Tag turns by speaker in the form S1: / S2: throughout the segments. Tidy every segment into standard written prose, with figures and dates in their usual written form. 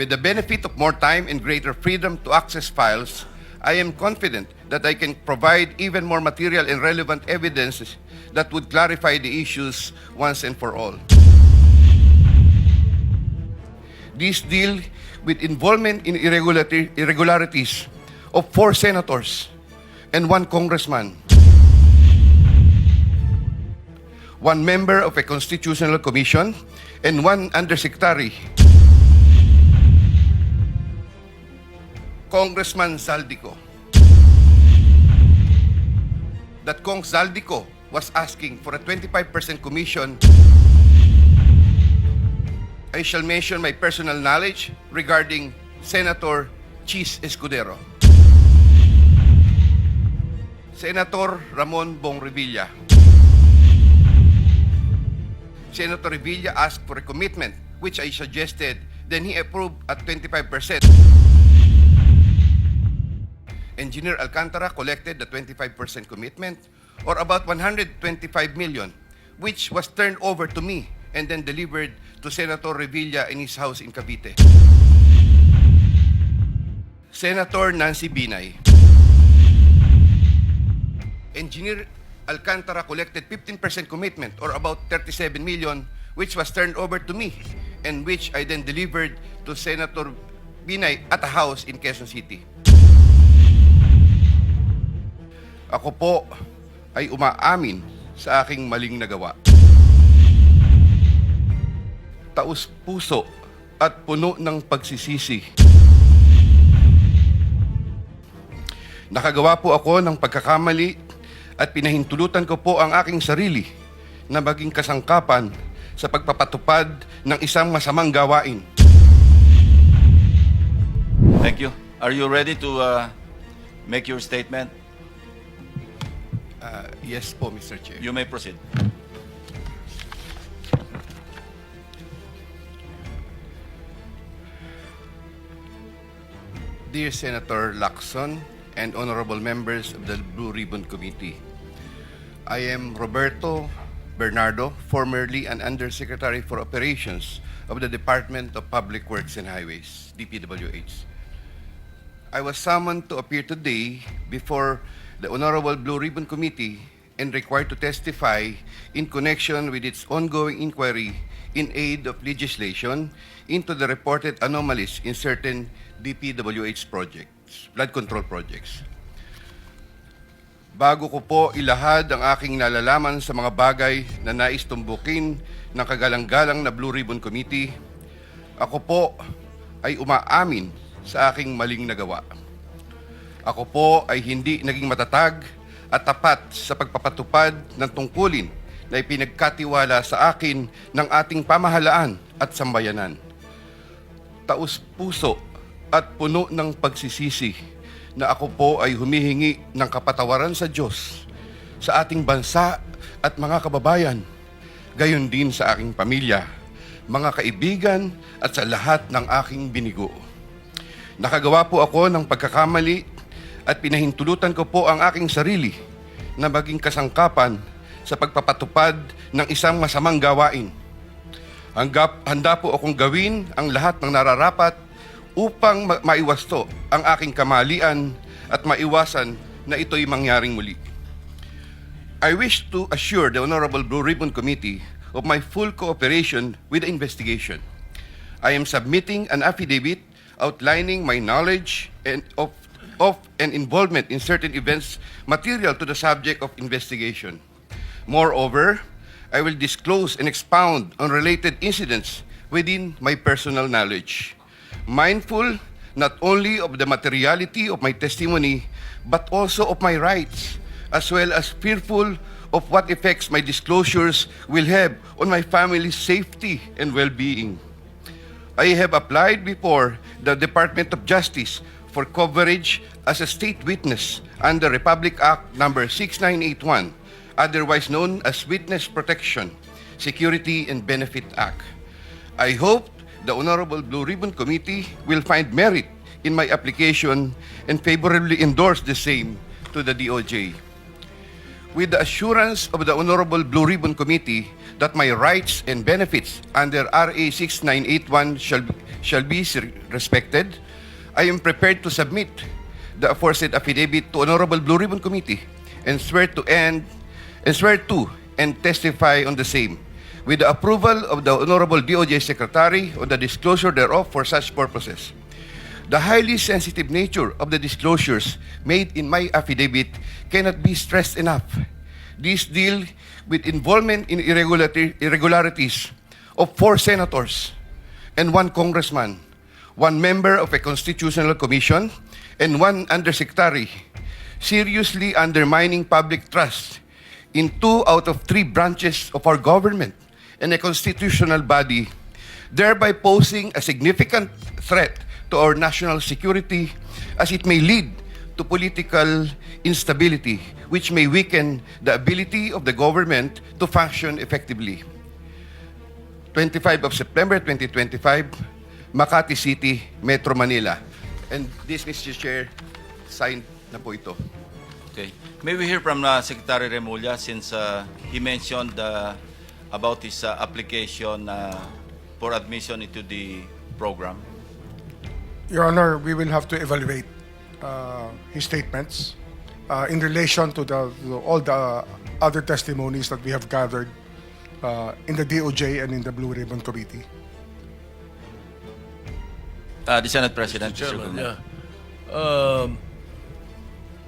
S1: With the benefit of more time and greater freedom to access files, I am confident that I can provide even more material and relevant evidence that would clarify the issues once and for all. These deal with involvement in irregularities of 4 senators and 1 congressman, 1 member of a constitutional commission, and 1 undersecretary, Congressman Zaldiko. That Kong Zaldiko was asking for a 25% commission. I shall mention my personal knowledge regarding Senator Chis Escudero. Senator Ramon Bong Revilla. Senator Revilla asked for a commitment, which I suggested, then he approved at 25%. Engineer Alcantara collected the 25% commitment, or about 125 million, which was turned over to me and then delivered to Senator Revilla in his house in Cavite. Senator Nancy Binay. Engineer Alcantara collected 15% commitment, or about 37 million, which was turned over to me and which I then delivered to Senator Binay at a house in Quezon City. Ako po ay umaamin sa aking maling nagawa. Taos puso at puno ng pagsisisi. Nakagawa po ako ng pagkakamali at pinahintulutan ko po ang aking sarili na maging kasangkapan sa pagpapatupad ng isang masamang gawain.
S2: Thank you. Are you ready to make your statement?
S1: Yes po, Mr. Chair.
S2: You may proceed.
S1: Dear Senator Lacson and honorable members of the Blue Ribbon Committee, I am Roberto Bernardo, formerly an Undersecretary for Operations of the Department of Public Works and Highways, DPWH. I was summoned to appear today before the Honorable Blue Ribbon Committee and required to testify in connection with its ongoing inquiry in aid of legislation into the reported anomalies in certain DPWH projects, flood control projects. Bago ko po ilahad ang aking nalalaman sa mga bagay na nais tumbukin ng kagalang-galang na Blue Ribbon Committee, ako po ay umaamin sa aking maling nagawa. Ako po ay hindi naging matatag at tapat sa pagpapatupad ng tungkulin na ipinagkatiwala sa akin ng ating pamahalaan at sambayanan. Taos puso at puno ng pagsisisi na ako po ay humihingi ng kapatawaran sa Diyos, sa ating bansa at mga kababayan, gayon din sa aking pamilya, mga kaibigan at sa lahat ng aking binigo. Nakagawa po ako ng pagkakamali at pinahintulutan ko po ang aking sarili na maging kasangkapan sa pagpapatupad ng isang masamang gawain. Handa po akong gawin ang lahat ng nararapat upang maiwasto ang aking kamalian at maiwasan na ito'y mangyaring muli. I wish to assure the Honorable Blue Ribbon Committee of my full cooperation with the investigation. I am submitting an affidavit outlining my knowledge and of and involvement in certain events material to the subject of investigation. Moreover, I will disclose and expound on related incidents within my personal knowledge, mindful not only of the materiality of my testimony, but also of my rights, as well as fearful of what effects my disclosures will have on my family's safety and well-being. I have applied before the Department of Justice for coverage as a state witness under Republic Act number 6981, otherwise known as Witness Protection, Security and Benefit Act. I hope the Honorable Blue Ribbon Committee will find merit in my application and favorably endorse the same to the DOJ. with the assurance of the Honorable Blue Ribbon Committee that my rights and benefits under RA 6981 shall be respected, I am prepared to submit the aforesaid affidavit to Honorable Blue Ribbon Committee and swear to and testify on the same, with the approval of the Honorable DOJ Secretary on the disclosure thereof for such purposes. The highly sensitive nature of the disclosures made in my affidavit cannot be stressed enough. These deal with involvement in irregularities of 4 senators and 1 congressman, 1 member of a constitutional commission, and 1 undersecretary, seriously undermining public trust in 2 out of 3 branches of our government and a constitutional body, thereby posing a significant threat to our national security, as it may lead to political instability, which may weaken the ability of the government to function effectively. 25 of September 2025, Makati City, Metro Manila. And this, Mr. Chair, signed na po ito.
S2: Okay. May we hear from Secretary Remulla, since he mentioned about his application for admission into the program?
S3: Your Honor, we will have to evaluate his statements in relation to all the other testimonies that we have gathered in the DOJ and in the Blue Ribbon Committee.
S2: The Senate President.
S4: Mr. Chairman,
S2: Guzman.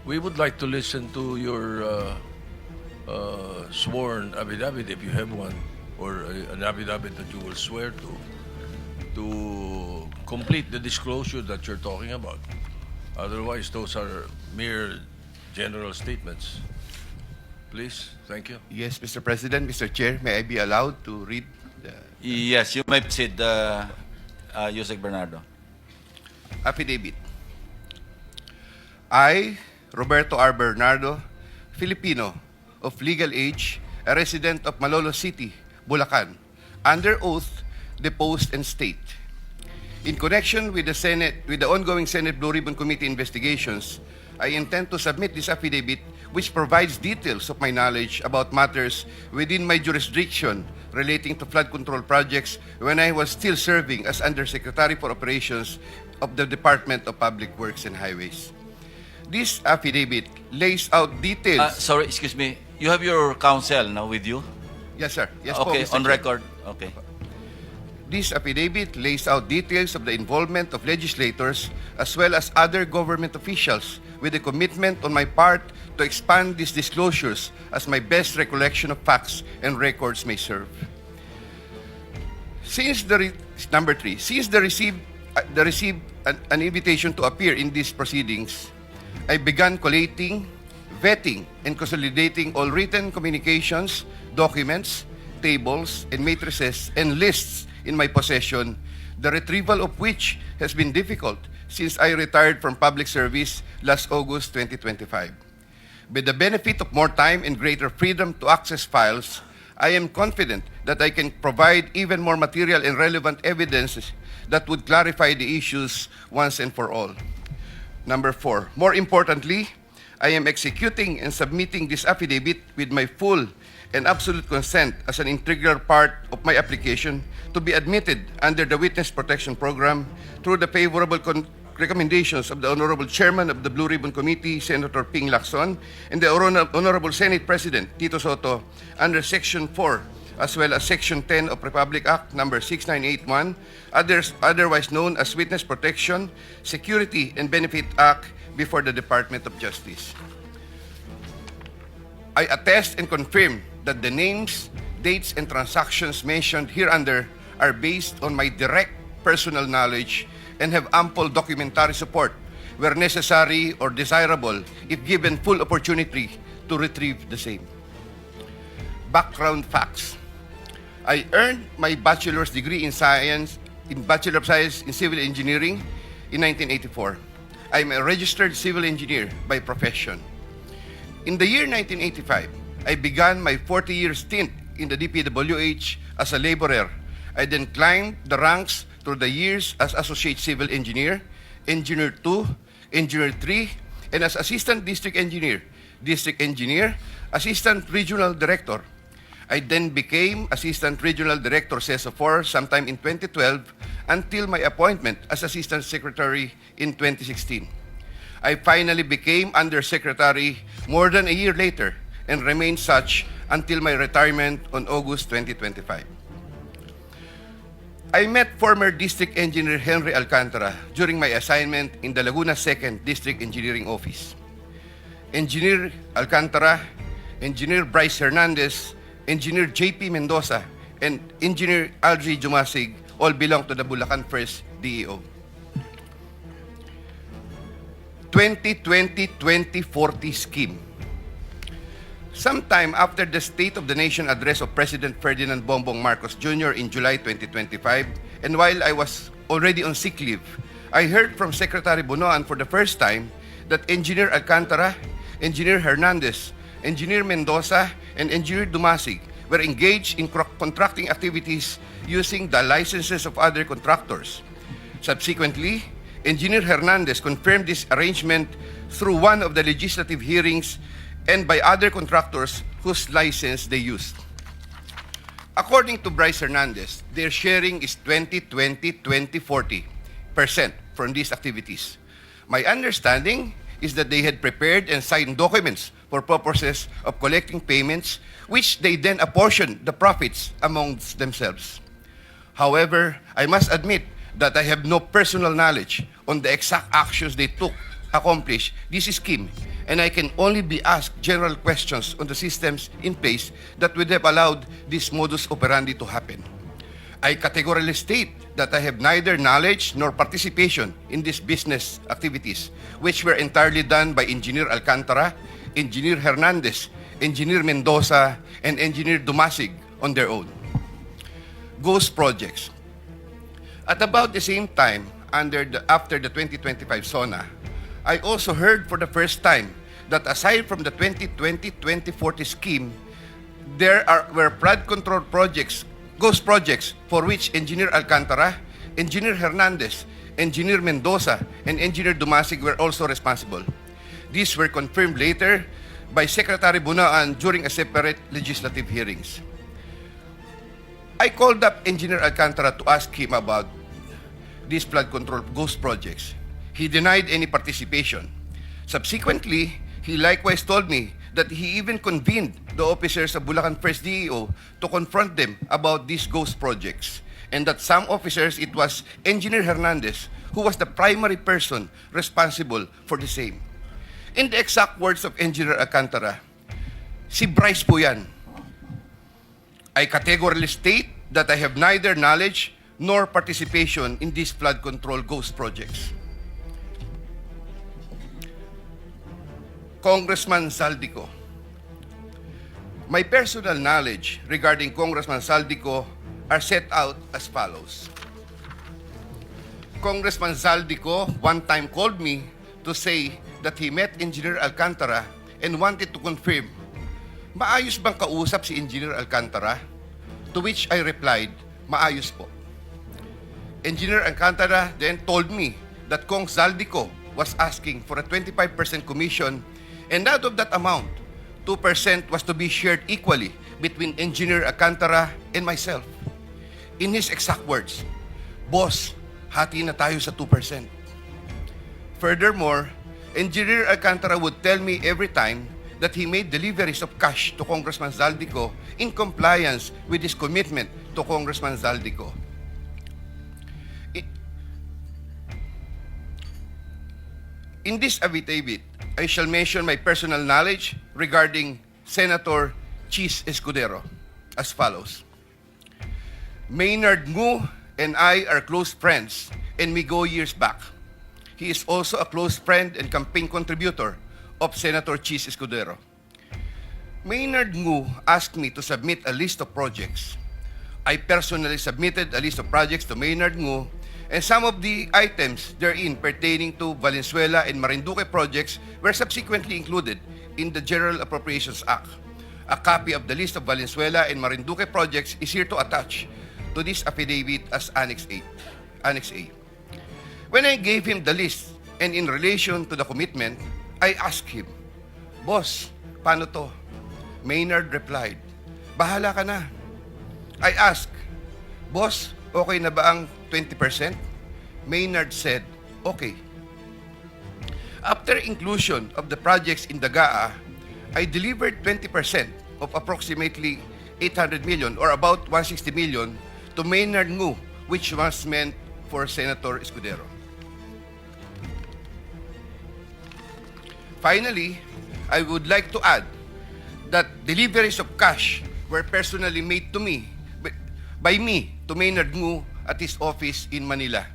S4: we would like to listen to your sworn affidavit, if you have one, or an affidavit that you will swear to complete the disclosure that you're talking about. Otherwise, those are mere general statements. Please, thank you.
S1: Yes, Mr. President, Mr. Chair, may I be allowed to read the
S2: Yes, you may proceed, Yusek Bernardo.
S1: affidavit? I, Roberto R. Bernardo, Filipino, of legal age, a resident of Malolos City, Bulacan, under oath, depose and state. In connection with the ongoing Senate Blue Ribbon Committee investigations, I intend to submit this affidavit, which provides details of my knowledge about matters within my jurisdiction relating to flood control projects when I was still serving as Undersecretary for Operations of the Department of Public Works and Highways. This affidavit lays out details.
S2: Sorry, excuse me. You have your counsel now with you?
S1: Yes, sir. Yes, po,
S2: Okay,
S1: Mr.
S2: on
S1: Chair.
S2: record. Okay.
S1: This affidavit lays out details of the involvement of legislators as well as other government officials, with a commitment on my part to expand these disclosures as my best recollection of facts and records may serve. Since number 3, since the received an invitation to appear in these proceedings, I began collating, vetting, and consolidating all written communications, documents, tables, and matrices and lists in my possession, the retrieval of which has been difficult since I retired from public service last August 2025. With the benefit of more time and greater freedom to access files, I am confident that I can provide even more material and relevant evidence that would clarify the issues once and for all. Number 4, more importantly, I am executing and submitting this affidavit with my full and absolute consent as an integral part of my application to be admitted under the Witness Protection Program through the favorable recommendations of the Honorable Chairman of the Blue Ribbon Committee, Senator Ping Lacson, and the Honorable Senate President Tito Soto under Section 4, as well as Section 10 of Republic Act Number 6981, otherwise known as Witness Protection, Security, and Benefit Act before the Department of Justice. I attest and confirm that the names, dates, and transactions mentioned hereunder are based on my direct personal knowledge and have ample documentary support where necessary or desirable if given full opportunity to retrieve the same. Background facts. I earned my bachelor's degree in Bachelor of Science in Civil Engineering in 1984. I am a registered civil engineer by profession. In the year 1985, I began my 40-year stint in the DPWH as a laborer. I then climbed the ranks through the years as Associate Civil Engineer, Engineer 2, Engineer 3, and as Assistant District Engineer, Assistant Regional Director. I then became Assistant Regional Director CESO4 sometime in 2012 until my appointment as Assistant Secretary in 2016. I finally became Undersecretary more than a year later and remained such until my retirement on August 2025. I met former District Engineer Henry Alcantara during my assignment in the Laguna 2nd District Engineering Office. Engineer Alcantara, Engineer Bryce Hernandez, Engineer JP Mendoza, and Engineer Algie Jumasig all belong to the Bulacan 1st DEO. 2020-2040 scheme. Sometime after the State of the Nation address of President Ferdinand Bongbong Marcos Jr. in July 2025, and while I was already on sick leave, I heard from Secretary Bunoan for the first time that Engineer Alcantara, Engineer Hernandez, Engineer Mendoza, and Engineer Dumasig were engaged in contracting activities using the licenses of other contractors. Subsequently, Engineer Hernandez confirmed this arrangement through one of the legislative hearings and by other contractors whose license they used. According to Bryce Hernandez, their sharing is 20-20-20-40% from these activities. My understanding is that they had prepared and signed documents for purposes of collecting payments, which they then apportioned the profits amongst themselves. However, I must admit that I have no personal knowledge on the exact actions they took to accomplish this scheme, and I can only be asked general questions on the systems in place that would have allowed this modus operandi to happen. I categorically state that I have neither knowledge nor participation in these business activities, which were entirely done by Engineer Alcantara, Engineer Hernandez, Engineer Mendoza, and Engineer Dumasig on their own. Ghost projects. At about the same time, after the 2025 SONA, I also heard for the first time that aside from the 2020-2040 scheme, were flood control projects, ghost projects, for which Engineer Alcantara, Engineer Hernandez, Engineer Mendoza, and Engineer Dumasig were also responsible. These were confirmed later by Secretary Bunaan during a separate legislative hearings. I called up Engineer Alcantara to ask him about these flood control ghost projects. He denied any participation. Subsequently, he likewise told me that he even convened the officers of Bulacan 1st DEO to confront them about these ghost projects, and that some officers, it was Engineer Hernandez who was the primary person responsible for the same. In the exact words of Engineer Alcantara, si Bryce po yan. I categorically state that I have neither knowledge nor participation in these flood control ghost projects. Congressman Zaldiko. My personal knowledge regarding Congressman Zaldiko are set out as follows. Congressman Zaldiko one time called me to say that he met Engineer Alcantara and wanted to confirm, maayos bang kausap si Engineer Alcantara? To which I replied, maayos po. Engineer Alcantara then told me that Kong Zaldiko was asking for a 25% commission, and out of that amount, 2% was to be shared equally between Engineer Alcantara and myself. In his exact words, boss, hati na tayo sa 2%. Furthermore, Engineer Alcantara would tell me every time that he made deliveries of cash to Congressman Zaldiko in compliance with his commitment to Congressman Zaldiko. In this affidavit, I shall mention my personal knowledge regarding Senator Chis Escudero as follows. Maynard Ngu and I are close friends, and we go years back. He is also a close friend and campaign contributor of Senator Chis Escudero. Maynard Ngu asked me to submit a list of projects. I personally submitted a list of projects to Maynard Ngu, and some of the items therein pertaining to Valenzuela and Marinduque projects were subsequently included in the General Appropriations Act. A copy of the list of Valenzuela and Marinduque projects is here to attach to this affidavit as Annex A. When I gave him the list and in relation to the commitment, I asked him, Boss, paano to? Maynard replied, "Bahala ka na." I asked, "Boss, okay na ba ang 20%? Maynard said, "Okay." After inclusion of the projects in the GAA, I delivered 20% of approximately 800 million or about 160 million to Maynard Ngu, which was meant for Senator Escudero. Finally, I would like to add that deliveries of cash were personally made to me by me to Maynard Ngu at his office in Manila.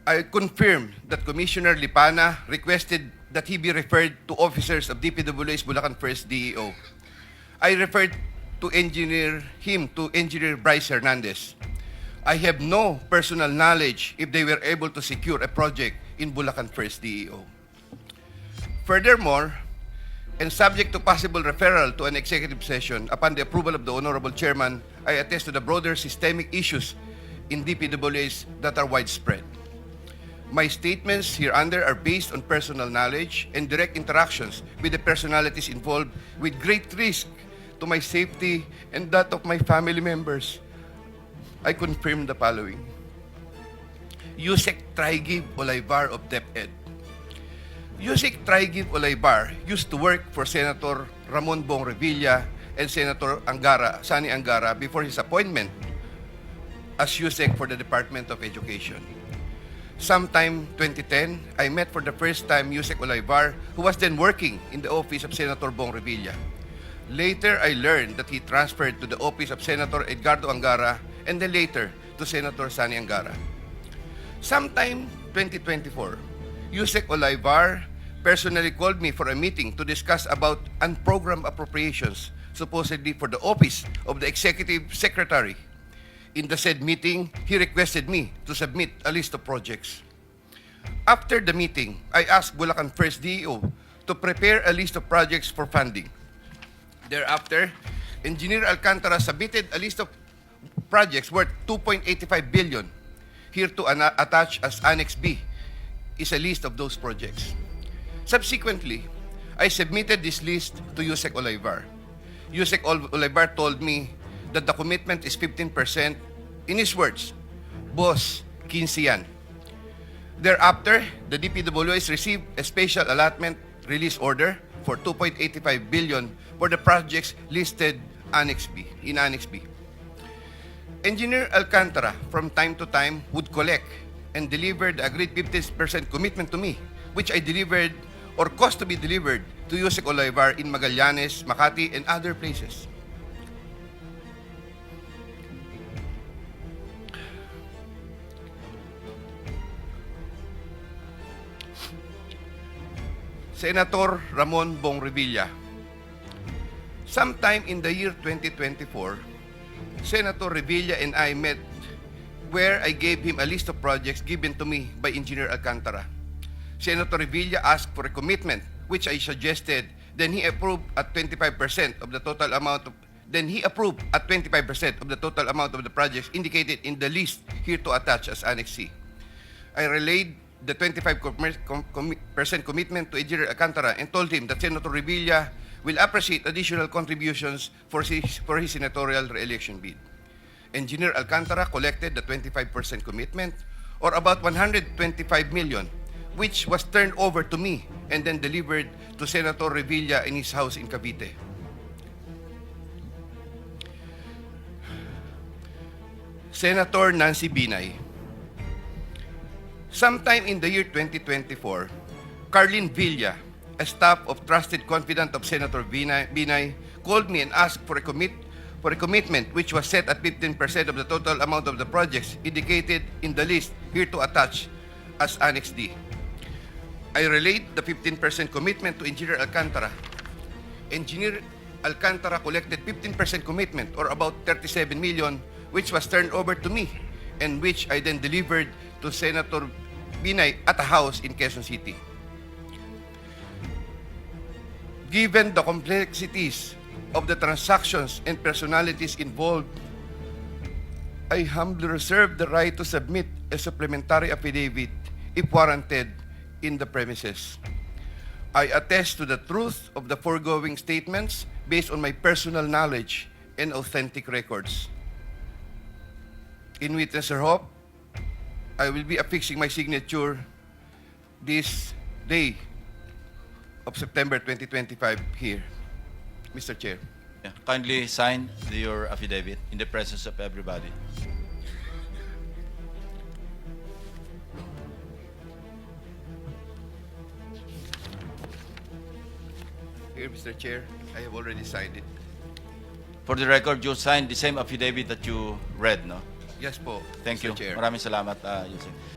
S1: I confirm that Commissioner Lipana requested that he be referred to officers of DPW's Bulacan 1st DEO. I referred him to Engineer Bryce Hernandez. I have no personal knowledge if they were able to secure a project in Bulacan 1st DEO. Furthermore, and subject to possible referral to an executive session upon the approval of the Honorable Chairman, I attest to the broader systemic issues in DPWs that are widespread. My statements hereunder are based on personal knowledge and direct interactions with the personalities involved with great risk to my safety and that of my family members. I confirm the following. Yusek Traigib Olaybar of DepEd. Yusek Traigib Olaybar used to work for Senator Ramon Bong Revilla and Senator Sani Angara before his appointment as Yusek for the Department of Education. Sometime 2010, I met for the first time Yusek Olaybar, who was then working in the office of Senator Bong Revilla. Later, I learned that he transferred to the office of Senator Edgardo Angara and then later to Senator Sani Angara. Sometime 2024, Yusek Olaybar personally called me for a meeting to discuss about unprogrammed appropriations, supposedly for the office of the Executive Secretary. In the said meeting, he requested me to submit a list of projects. After the meeting, I asked Bulacan 1st DEO to prepare a list of projects for funding. Thereafter, Engineer Alcantara submitted a list of projects worth 2.85 billion. Here to attach as Annex B is a list of those projects. Subsequently, I submitted this list to Yusek Olaybar. Yusek Olaybar told me that the commitment is 15%. In his words, "Boss, 15 yan." Thereafter, the DPWs received a special allotment release order for 2.85 billion for the projects listed in Annex B. Engineer Alcantara, from time to time, would collect and deliver the agreed 15% commitment to me, which I delivered or caused to be delivered to Yusek Olaybar in Magallanes, Makati, and other places. Senator Ramon Bong Revilla. Sometime in the year 2024, Senator Revilla and I met where I gave him a list of projects given to me by Engineer Alcantara. Senator Revilla asked for a commitment, which I suggested. Then he approved at 25% of the total amount of the projects indicated in the list here to attach as Annex C. I relayed the 25% commitment to Engineer Alcantara and told him that Senator Revilla will appreciate additional contributions for his senatorial re-election bid. Engineer Alcantara collected the 25% commitment, or about 125 million, which was turned over to me and then delivered to Senator Revilla in his house in Cavite. Senator Nancy Binay. Sometime in the year 2024, Carlin Villa, a staff of trusted confidant of Senator Binay, called me and asked for a commitment which was set at 15% of the total amount of the projects indicated in the list here to attach as Annex D. I relayed the 15% commitment to Engineer Alcantara. Engineer Alcantara collected 15% commitment, or about 37 million, which was turned over to me and which I then delivered to Senator Binay at a house in Quezon City. Given the complexities of the transactions and personalities involved, I humbly reserve the right to submit a supplementary affidavit if warranted in the premises. I attest to the truth of the foregoing statements based on my personal knowledge and authentic records. In witness thereof, I will be affixing my signature this day of September 2025 here, Mr. Chair.
S2: Yeah. Kindly sign your affidavit in the presence of everybody.
S1: Here, Mr. Chair, I have already signed it.
S2: For the record, you signed the same affidavit that you read, no?
S1: Yes po,
S2: Thank
S1: Mr.
S2: you.
S1: Chair.
S2: Maraming salamat, Yusek.